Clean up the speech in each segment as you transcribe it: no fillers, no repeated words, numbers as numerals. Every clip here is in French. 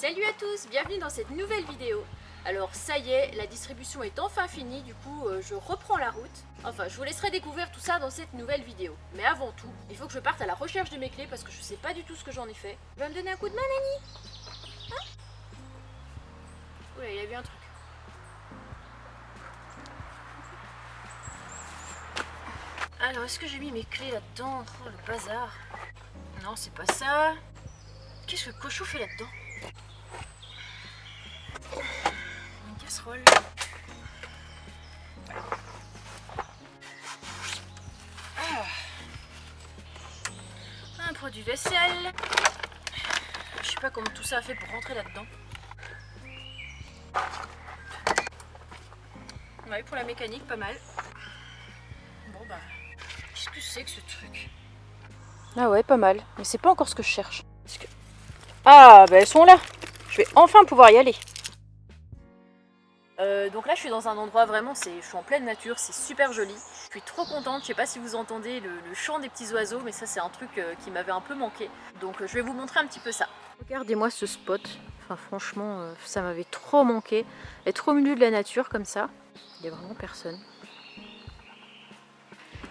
Salut à tous, bienvenue dans cette nouvelle vidéo. Alors ça y est, la distribution est enfin finie, du coup je reprends la route. Enfin, je vous laisserai découvrir tout ça dans cette nouvelle vidéo. Mais avant tout, il faut que je parte à la recherche de mes clés parce que je sais pas du tout ce que j'en ai fait. Tu vas me donner un coup de main, Nani? Hein? Oula, il y a eu un truc. Alors, est-ce que j'ai mis mes clés là-dedans? Oh, le bazar. Non, c'est pas ça. Qu'est-ce que Cochon fait là-dedans? Une casserole. Un produit vaisselle. Je sais pas comment tout ça a fait pour rentrer là-dedans. Ouais, pour la mécanique, pas mal. Bon bah, qu'est-ce que c'est que ce truc? Ah ouais, pas mal. Mais c'est pas encore ce que je cherche. Ah, bah elles sont là. Je vais enfin pouvoir y aller. Donc là je suis dans un endroit vraiment, je suis en pleine nature, c'est super joli. Je suis trop contente, je sais pas si vous entendez le chant des petits oiseaux, mais ça c'est un truc qui m'avait un peu manqué. Donc je vais vous montrer un petit peu ça. Regardez-moi ce spot, enfin franchement ça m'avait trop manqué. Être au milieu de la nature comme ça, il n'y a vraiment personne.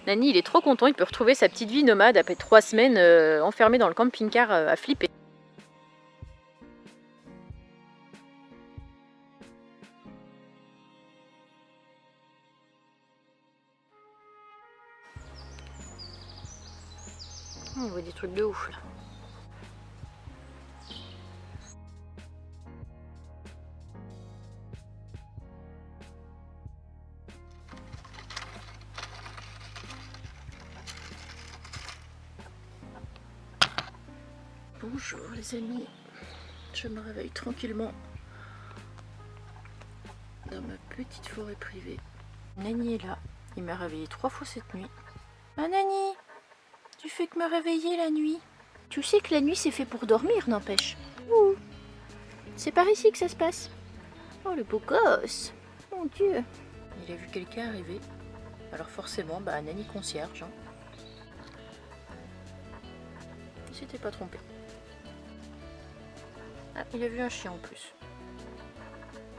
Nani il est trop content, il peut retrouver sa petite vie nomade après 3 semaines enfermé dans le camping-car à flipper. On voit des trucs de ouf là. Bonjour les amis, je me réveille tranquillement dans ma petite forêt privée. Nani est là, il m'a réveillée 3 fois cette nuit. Ah Nani, tu fais que me réveiller la nuit. Tu sais que la nuit c'est fait pour dormir, n'empêche. Ouh, c'est par ici que ça se passe. Oh le beau gosse, mon Dieu. Il a vu quelqu'un arriver, alors forcément, bah Nani concierge. Hein. Il s'était pas trompé. Ah, il a vu un chien en plus.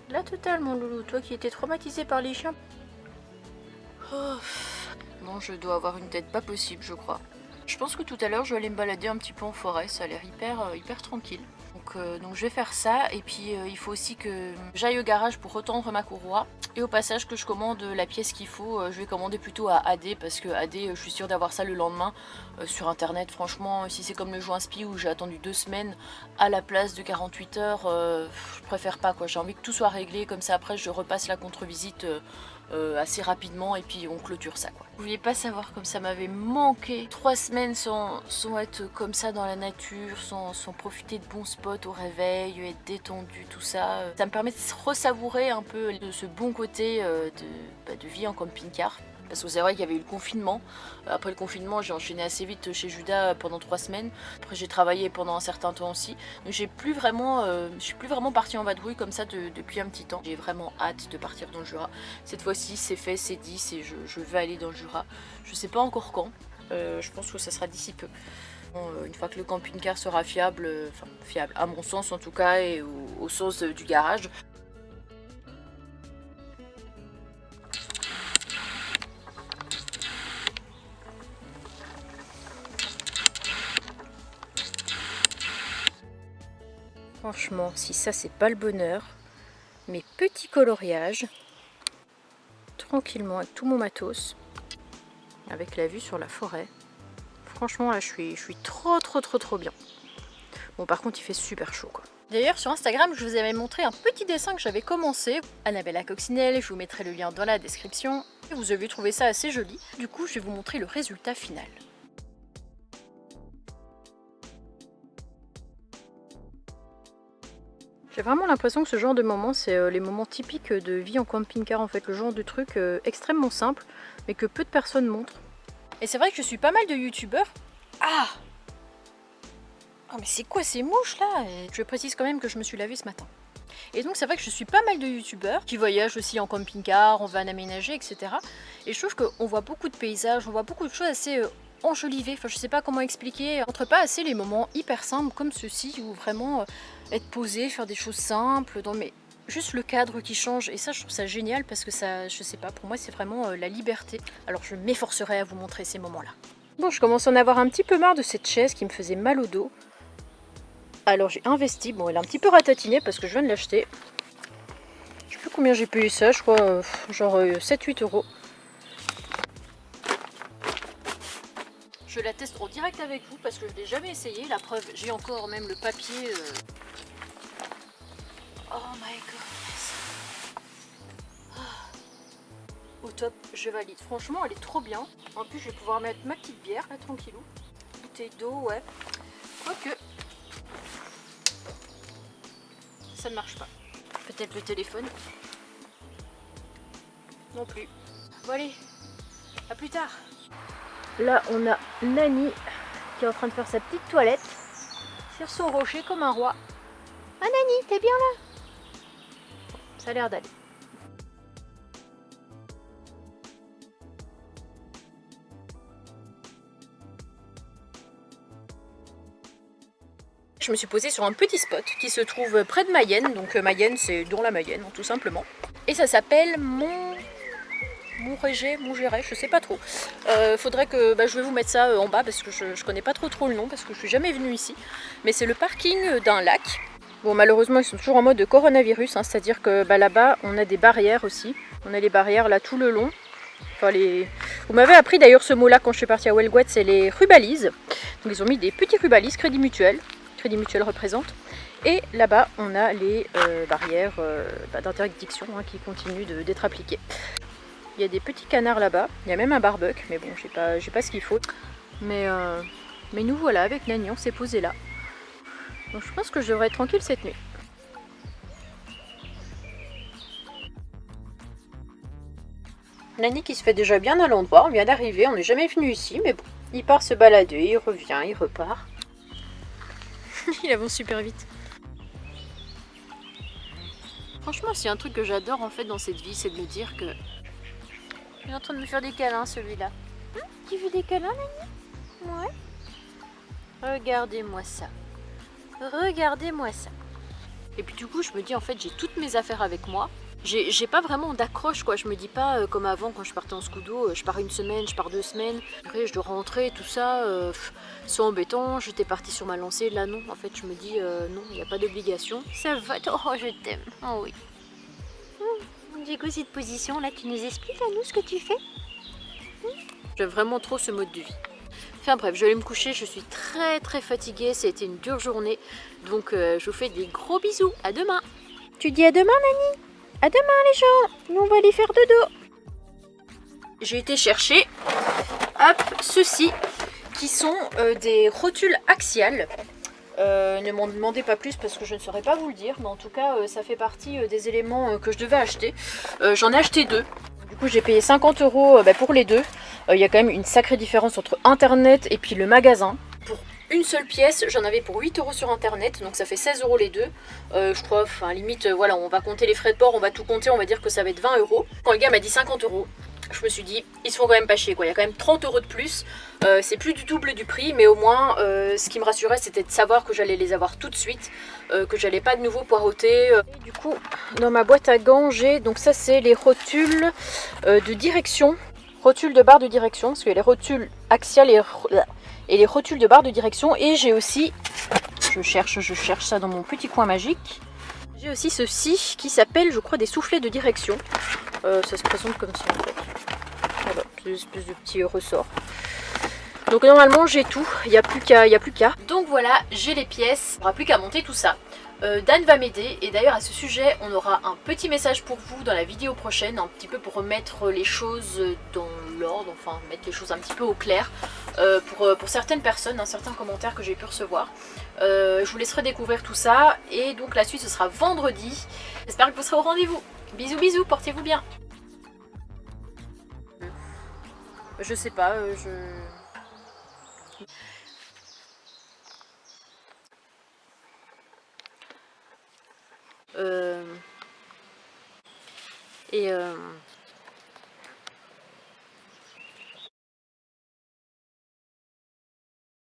La totale mon loulou, toi qui étais traumatisé par les chiens. Oh. Bon, je dois avoir une tête pas possible, je crois. Je pense que tout à l'heure, je vais aller me balader un petit peu en forêt. Ça a l'air hyper tranquille. Donc je vais faire ça. Et puis, il faut aussi que j'aille au garage pour retendre ma courroie. Et au passage, que je commande la pièce qu'il faut. Je vais commander plutôt à AD. Parce que AD, je suis sûre d'avoir ça le lendemain sur Internet. Franchement, si c'est comme le joint spi où j'ai attendu 2 semaines à la place de 48 heures, je préfère pas, quoi. J'ai envie que tout soit réglé. Comme ça, après, je repasse la contre-visite assez rapidement et puis on clôture ça, quoi. Vous vouliez pas savoir comme ça m'avait manqué 3 semaines sans être comme ça dans la nature, sans profiter de bons spots au réveil, être détendu, tout ça. Ça me permet de ressavourer un peu de ce bon côté de vie en camping-car. Parce que c'est vrai qu'il y avait eu le confinement. Après le confinement, j'ai enchaîné assez vite chez Judas pendant 3 semaines. Après j'ai travaillé pendant un certain temps aussi. Donc je suis plus vraiment partie en vadrouille comme ça depuis un petit temps. J'ai vraiment hâte de partir dans le Jura. Cette fois-ci c'est fait, c'est dit, je vais aller dans le Jura. Je sais pas encore quand. Je pense que ça sera d'ici peu. Une fois que le camping-car sera fiable, enfin fiable à mon sens en tout cas, et au sens du garage. Franchement, si ça c'est pas le bonheur, mes petits coloriages, tranquillement avec tout mon matos, avec la vue sur la forêt. Franchement là je suis trop bien. Bon par contre il fait super chaud quoi. D'ailleurs sur Instagram je vous avais montré un petit dessin que j'avais commencé, Annabella Coccinelle, je vous mettrai le lien dans la description. Et vous avez trouvé ça assez joli, du coup je vais vous montrer le résultat final. J'ai vraiment l'impression que ce genre de moment, c'est les moments typiques de vie en camping-car en fait, le genre de truc extrêmement simple, mais que peu de personnes montrent. Et c'est vrai que je suis pas mal de youtubeurs. Ah! Oh mais c'est quoi ces mouches là? Et je précise quand même que je me suis lavée ce matin. Et donc c'est vrai que je suis pas mal de youtubeurs qui voyagent aussi en camping-car, en van aménagé, etc. Et je trouve qu'on voit beaucoup de paysages, on voit beaucoup de choses assez enjolivé. Enfin, je sais pas comment expliquer. Entre pas assez les moments hyper simples comme ceux-ci où vraiment être posé, faire des choses simples, mais juste le cadre qui change. Et ça, je trouve ça génial parce que ça, je sais pas, pour moi, c'est vraiment la liberté. Alors, je m'efforcerai à vous montrer ces moments-là. Bon, je commence à en avoir un petit peu marre de cette chaise qui me faisait mal au dos. Alors, j'ai investi. Bon, elle est un petit peu ratatinée parce que je viens de l'acheter. Je sais plus combien j'ai payé ça, je crois genre 7-8 euros. Je la teste en direct avec vous parce que je ne l'ai jamais essayé. La preuve, j'ai encore même le papier. Oh my god. Au top, je valide. Franchement, elle est trop bien. En plus, je vais pouvoir mettre ma petite bière, là, tranquillou. Bouteille d'eau, ouais. Quoique, ça ne marche pas. Peut-être le téléphone. Non plus. Bon allez, à plus tard. Là, on a Nani qui est en train de faire sa petite toilette sur son rocher comme un roi. Ah Nani, t'es bien là? Ça a l'air d'aller. Je me suis posée sur un petit spot qui se trouve près de Mayenne. Donc Mayenne, c'est dans la Mayenne, tout simplement. Et ça s'appelle Montgéret, je sais pas trop. Faudrait que je vais vous mettre ça en bas parce que je connais pas trop le nom parce que je suis jamais venue ici. Mais c'est le parking d'un lac. Bon, malheureusement, ils sont toujours en mode coronavirus, hein, c'est-à-dire que là-bas, on a des barrières aussi. On a les barrières là tout le long. Enfin, Vous m'avez appris d'ailleurs ce mot-là quand je suis partie à Huelguet, c'est les rubalises. Donc ils ont mis des petits rubalises, Crédit Mutuel. Crédit Mutuel représente. Et là-bas, on a les barrières d'interdiction qui continuent d'être appliquées. Il y a des petits canards là-bas, il y a même un barbuck, mais bon, j'ai pas ce qu'il faut. Mais nous voilà, avec Nani, on s'est posé là. Donc je pense que je devrais être tranquille cette nuit. Nani qui se fait déjà bien à l'endroit, on vient d'arriver, on n'est jamais venu ici, mais bon, il part se balader, il revient, il repart. Il avance super vite. Franchement, c'est un truc que j'adore en fait dans cette vie, c'est de me dire que... Il est en train de me faire des câlins celui-là. Tu fais des câlins Nani? Ouais. Regardez-moi ça. Regardez-moi ça. Et puis du coup, je me dis en fait, j'ai toutes mes affaires avec moi. J'ai pas vraiment d'accroche quoi, je me dis pas comme avant quand je partais en scudo, je pars une semaine, je pars 2 semaines, après je dois rentrer, tout ça, c'est embêtant, j'étais partie sur ma lancée, là non, en fait je me dis non, il n'y a pas d'obligation. Ça va, oh je t'aime, oh oui. Du coup cette position là, tu nous expliques à nous ce que tu fais? J'aime vraiment trop ce mode de vie. Enfin bref, je vais aller me coucher, je suis très fatiguée, ça a été une dure journée, donc je vous fais des gros bisous, à demain. Tu dis à demain Nani? À demain les gens, nous on va aller faire dodo. J'ai été chercher, hop, ceux-ci, qui sont des rotules axiales. Ne m'en demandez pas plus parce que je ne saurais pas vous le dire, mais en tout cas ça fait partie des éléments que je devais acheter. J'en ai acheté 2. Du coup j'ai payé 50 € pour les 2. Il y a quand même une sacrée différence entre internet et puis le magasin. Pour une seule pièce, j'en avais pour 8 € sur internet, donc ça fait 16 € les deux. Je crois, enfin limite, voilà, on va compter les frais de port, on va tout compter, on va dire que ça va être 20 €. Quand le gars m'a dit 50 €, je me suis dit, ils se font quand même pas chier quoi, il y a quand même 30 € de plus. C'est plus du double du prix, mais au moins, ce qui me rassurait, c'était de savoir que j'allais les avoir tout de suite, que j'allais pas de nouveau poireauter. Et du coup, dans ma boîte à gants, j'ai, donc ça c'est les rotules de direction. Rotules de barre de direction, parce qu'il y a les rotules axiales et les rotules de barre de direction. Et j'ai aussi, je cherche ça dans mon petit coin magique. J'ai aussi ceci qui s'appelle, je crois, des soufflets de direction. Ça se présente comme ça en fait. Voilà, c'est une espèce de petit ressort. Donc normalement j'ai tout, il n'y a plus qu'à. Donc voilà, j'ai les pièces, il n'y aura plus qu'à monter tout ça. Dan va m'aider et d'ailleurs à ce sujet on aura un petit message pour vous dans la vidéo prochaine, un petit peu pour remettre les choses dans l'ordre, enfin mettre les choses un petit peu au clair pour certaines personnes, certains commentaires que j'ai pu recevoir. Je vous laisserai découvrir tout ça et donc la suite ce sera vendredi. J'espère que vous serez au rendez-vous. Bisous bisous, portez-vous bien. Je sais pas,